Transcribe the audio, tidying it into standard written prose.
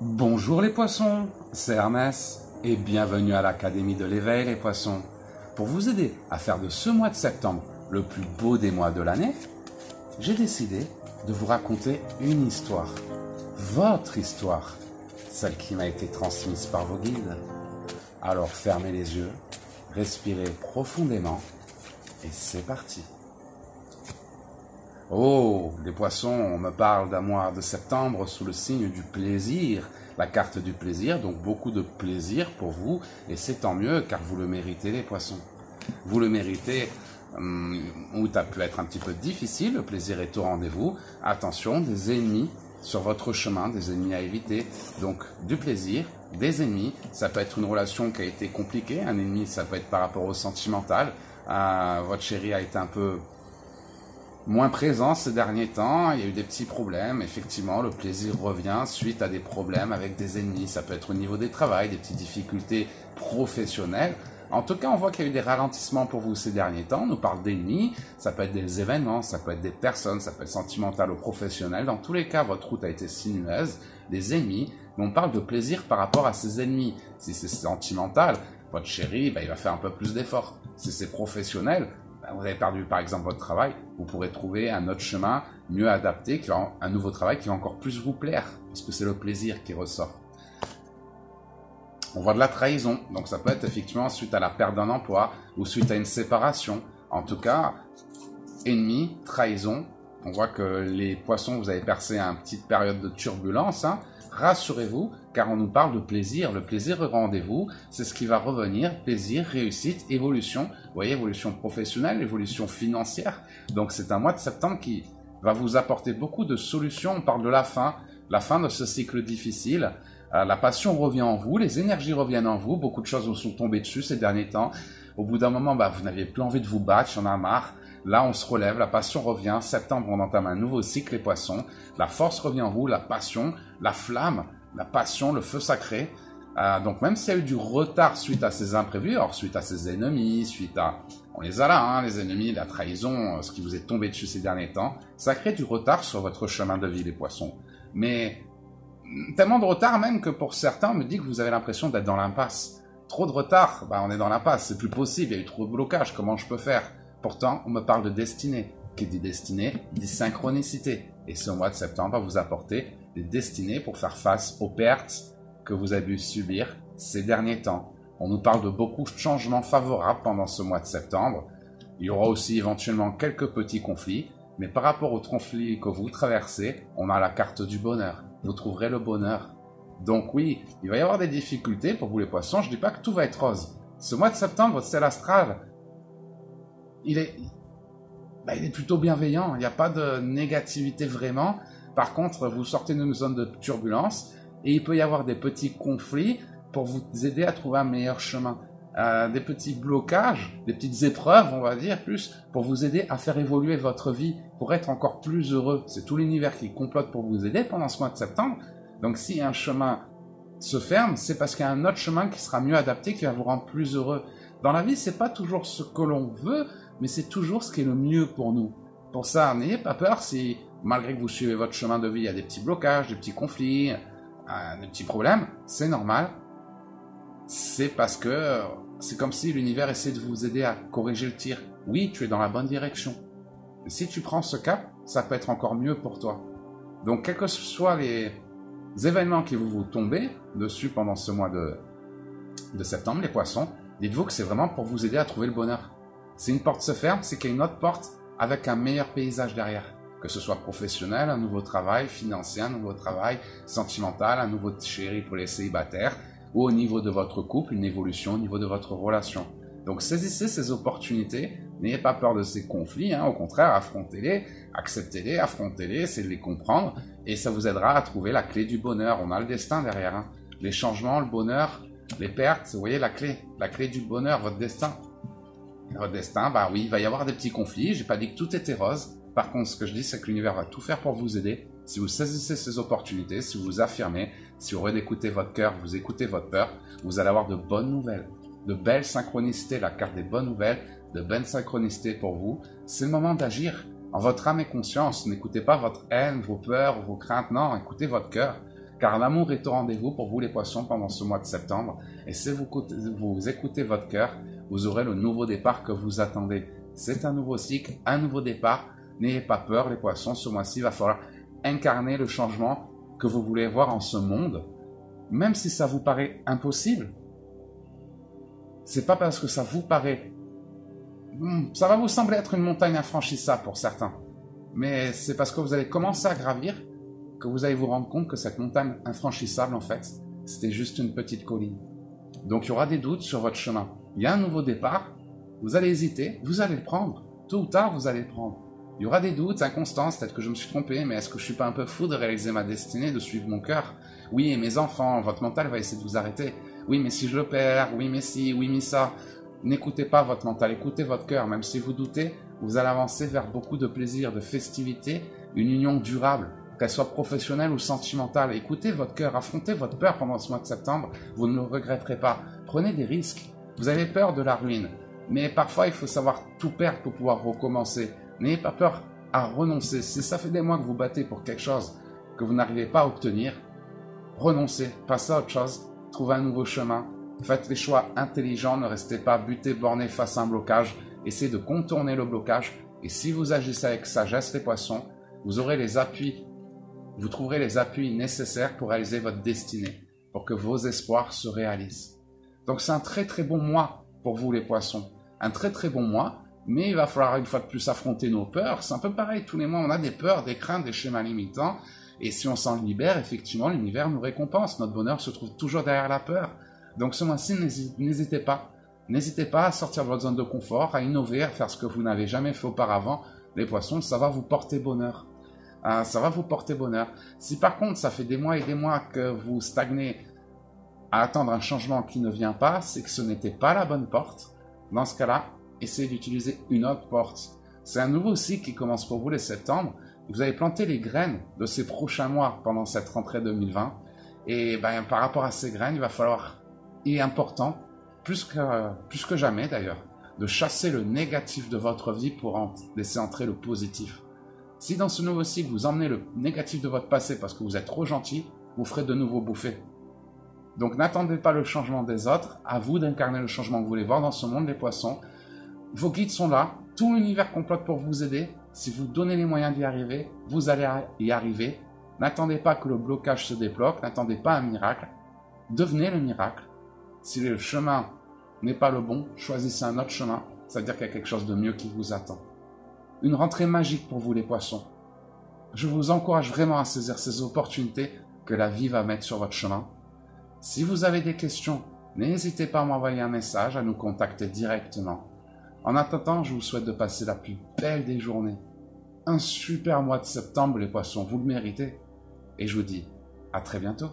Bonjour les poissons, c'est Hermès et bienvenue à l'Académie de l'éveil les poissons. Pour vous aider à faire de ce mois de septembre le plus beau des mois de l'année, j'ai décidé de vous raconter une histoire, votre histoire, celle qui m'a été transmise par vos guides. Alors fermez les yeux, respirez profondément et c'est parti. Oh, les poissons, on me parle d'un mois de septembre sous le signe du plaisir, la carte du plaisir, donc beaucoup de plaisir pour vous, et c'est tant mieux car vous le méritez les poissons. Vous le méritez, où ça peut être un petit peu difficile, le plaisir est au rendez-vous. Attention, des ennemis sur votre chemin, des ennemis à éviter, donc du plaisir, des ennemis, ça peut être une relation qui a été compliquée, un ennemi ça peut être par rapport au sentimental, votre chéri a été un peu moins présent ces derniers temps, il y a eu des petits problèmes, effectivement le plaisir revient suite à des problèmes avec des ennemis, ça peut être au niveau des travails, des petites difficultés professionnelles. En tout cas, on voit qu'il y a eu des ralentissements pour vous ces derniers temps, on nous parle d'ennemis, ça peut être des événements, ça peut être des personnes, ça peut être sentimental ou professionnel, dans tous les cas votre route a été sinueuse, des ennemis, mais on parle de plaisir par rapport à ces ennemis. Si c'est sentimental, votre chéri, il va faire un peu plus d'efforts. Si c'est professionnel, vous avez perdu par exemple votre travail, vous pourrez trouver un autre chemin mieux adapté, un nouveau travail qui va encore plus vous plaire, parce que c'est le plaisir qui ressort. On voit de la trahison, donc ça peut être effectivement suite à la perte d'un emploi ou suite à une séparation. En tout cas, ennemi, trahison, on voit que les poissons, vous avez percé une petite période de turbulence, Rassurez-vous, car on nous parle de plaisir. Le plaisir au rendez-vous, c'est ce qui va revenir. Plaisir, réussite, évolution. Vous voyez, évolution professionnelle, évolution financière. Donc c'est un mois de septembre qui va vous apporter beaucoup de solutions. On parle de la fin de ce cycle difficile. La passion revient en vous, les énergies reviennent en vous. Beaucoup de choses vous sont tombées dessus ces derniers temps. Au bout d'un moment, vous n'aviez plus envie de vous battre, il y en a marre. Là, on se relève, la passion revient. Septembre, on entame un nouveau cycle, les poissons. La force revient en vous, la passion, la flamme, la passion, le feu sacré. Donc, même s'il y a eu du retard suite à ces imprévus, alors suite à ces ennemis, on les a là, les ennemis, la trahison, ce qui vous est tombé dessus ces derniers temps, ça crée du retard sur votre chemin de vie, les poissons. Mais tellement de retard même que pour certains, on me dit que vous avez l'impression d'être dans l'impasse. Trop de retard, on est dans l'impasse, c'est plus possible, il y a eu trop de blocages, comment je peux faire ? Pourtant, on me parle de destinée. Qui dit destinée, dit synchronicité. Et ce mois de septembre va vous apporter des destinées pour faire face aux pertes que vous avez dû subir ces derniers temps. On nous parle de beaucoup de changements favorables pendant ce mois de septembre. Il y aura aussi éventuellement quelques petits conflits, mais par rapport aux conflits que vous traversez, on a la carte du bonheur. Vous trouverez le bonheur. Donc oui, il va y avoir des difficultés pour vous les poissons. Je ne dis pas que tout va être rose. Ce mois de septembre, votre ciel astral, il est plutôt bienveillant, il n'y a pas de négativité vraiment. Par contre, vous sortez d'une zone de turbulence et il peut y avoir des petits conflits pour vous aider à trouver un meilleur chemin. Des petits blocages, des petites épreuves, on va dire, plus pour vous aider à faire évoluer votre vie, pour être encore plus heureux. C'est tout l'univers qui complote pour vous aider pendant ce mois de septembre. Donc si un chemin se ferme, c'est parce qu'il y a un autre chemin qui sera mieux adapté, qui va vous rendre plus heureux. Dans la vie, c'est pas toujours ce que l'on veut, mais c'est toujours ce qui est le mieux pour nous. Pour ça, n'ayez pas peur si, malgré que vous suivez votre chemin de vie, il y a des petits blocages, des petits conflits, des petits problèmes, c'est normal. C'est parce que c'est comme si l'univers essaie de vous aider à corriger le tir. Oui, tu es dans la bonne direction. Mais si tu prends ce cap, ça peut être encore mieux pour toi. Donc, quels que soient les événements qui vous tomber dessus pendant ce mois de septembre, les poissons, dites-vous que c'est vraiment pour vous aider à trouver le bonheur. Si une porte se ferme, c'est qu'il y a une autre porte avec un meilleur paysage derrière. Que ce soit professionnel, un nouveau travail, financier, un nouveau travail, sentimental, un nouveau chéri pour les célibataires, ou au niveau de votre couple, une évolution au niveau de votre relation. Donc saisissez ces opportunités, n'ayez pas peur de ces conflits, au contraire, affrontez-les, acceptez-les, affrontez-les, essayez de les comprendre, et ça vous aidera à trouver la clé du bonheur. On a le destin derrière, les changements, le bonheur, les pertes, vous voyez la clé du bonheur, votre destin. Votre destin, oui, il va y avoir des petits conflits. J'ai pas dit que tout était rose. Par contre, ce que je dis, c'est que l'univers va tout faire pour vous aider. Si vous saisissez ces opportunités, si vous vous affirmez, si vous redécoutez votre cœur, vous écoutez votre peur, vous allez avoir de bonnes nouvelles, de belles synchronicités. La carte des bonnes nouvelles, de belles synchronicités pour vous. C'est le moment d'agir en votre âme et conscience. N'écoutez pas votre haine, vos peurs, vos craintes. Non, écoutez votre cœur. car l'amour est au rendez-vous pour vous les poissons pendant ce mois de septembre. Et si vous écoutez votre cœur, vous aurez le nouveau départ que vous attendez. C'est un nouveau cycle, un nouveau départ. N'ayez pas peur les poissons, ce mois-ci, il va falloir incarner le changement que vous voulez voir en ce monde. Même si ça vous paraît impossible, c'est pas parce que ça vous paraît... Ça va vous sembler être une montagne infranchissable pour certains. Mais c'est parce que vous allez commencer à gravir que vous allez vous rendre compte que cette montagne infranchissable, en fait, c'était juste une petite colline. Donc il y aura des doutes sur votre chemin. Il y a un nouveau départ, vous allez hésiter, vous allez le prendre. Tôt ou tard, vous allez le prendre. Il y aura des doutes, inconstances, peut-être que je me suis trompé, mais est-ce que je suis pas un peu fou de réaliser ma destinée, de suivre mon cœur? Oui, et mes enfants, votre mental va essayer de vous arrêter. Oui, mais si je le perds, oui, mais si, oui, mais ça. N'écoutez pas votre mental, écoutez votre cœur. Même si vous doutez, vous allez avancer vers beaucoup de plaisir, de festivité, une union durable, qu'elle soit professionnelle ou sentimentale. Écoutez votre cœur, affrontez votre peur pendant ce mois de septembre, vous ne le regretterez pas. Prenez des risques. Vous avez peur de la ruine, mais parfois il faut savoir tout perdre pour pouvoir recommencer. N'ayez pas peur à renoncer. Si ça fait des mois que vous battez pour quelque chose que vous n'arrivez pas à obtenir, renoncez, passez à autre chose, trouvez un nouveau chemin, faites les choix intelligents, ne restez pas buté, borné face à un blocage, essayez de contourner le blocage, et si vous agissez avec sagesse les poissons, vous aurez les appuis, vous trouverez les appuis nécessaires pour réaliser votre destinée, pour que vos espoirs se réalisent. Donc c'est un très très bon mois pour vous les poissons, un très très bon mois, mais il va falloir une fois de plus affronter nos peurs. C'est un peu pareil, tous les mois on a des peurs, des craintes, des schémas limitants, et si on s'en libère, effectivement l'univers nous récompense, notre bonheur se trouve toujours derrière la peur. Donc ce mois-ci, n'hésitez pas à sortir de votre zone de confort, à innover, à faire ce que vous n'avez jamais fait auparavant. Les poissons, ça va vous porter bonheur. Ça va vous porter bonheur. Si par contre ça fait des mois et des mois que vous stagnez à attendre un changement qui ne vient pas, c'est que ce n'était pas la bonne porte. Dans ce cas-là, essayez d'utiliser une autre porte. C'est un nouveau cycle qui commence pour vous les septembre. Vous allez planter les graines de ces prochains mois pendant cette rentrée 2020. Et par rapport à ces graines, il va falloir, il est important, plus que jamais d'ailleurs, de chasser le négatif de votre vie pour laisser entrer le positif. Si dans ce nouveau cycle, vous emmenez le négatif de votre passé parce que vous êtes trop gentil, vous ferez de nouveau bouffer. Donc n'attendez pas le changement des autres, à vous d'incarner le changement que vous voulez voir dans ce monde, les poissons. Vos guides sont là, tout l'univers complote pour vous aider. Si vous donnez les moyens d'y arriver, vous allez y arriver. N'attendez pas que le blocage se débloque, n'attendez pas un miracle. Devenez le miracle. Si le chemin n'est pas le bon, choisissez un autre chemin. Ça veut dire qu'il y a quelque chose de mieux qui vous attend. Une rentrée magique pour vous les poissons. Je vous encourage vraiment à saisir ces opportunités que la vie va mettre sur votre chemin. Si vous avez des questions, n'hésitez pas à m'envoyer un message, à nous contacter directement. En attendant, je vous souhaite de passer la plus belle des journées. Un super mois de septembre les poissons, vous le méritez. Et je vous dis à très bientôt.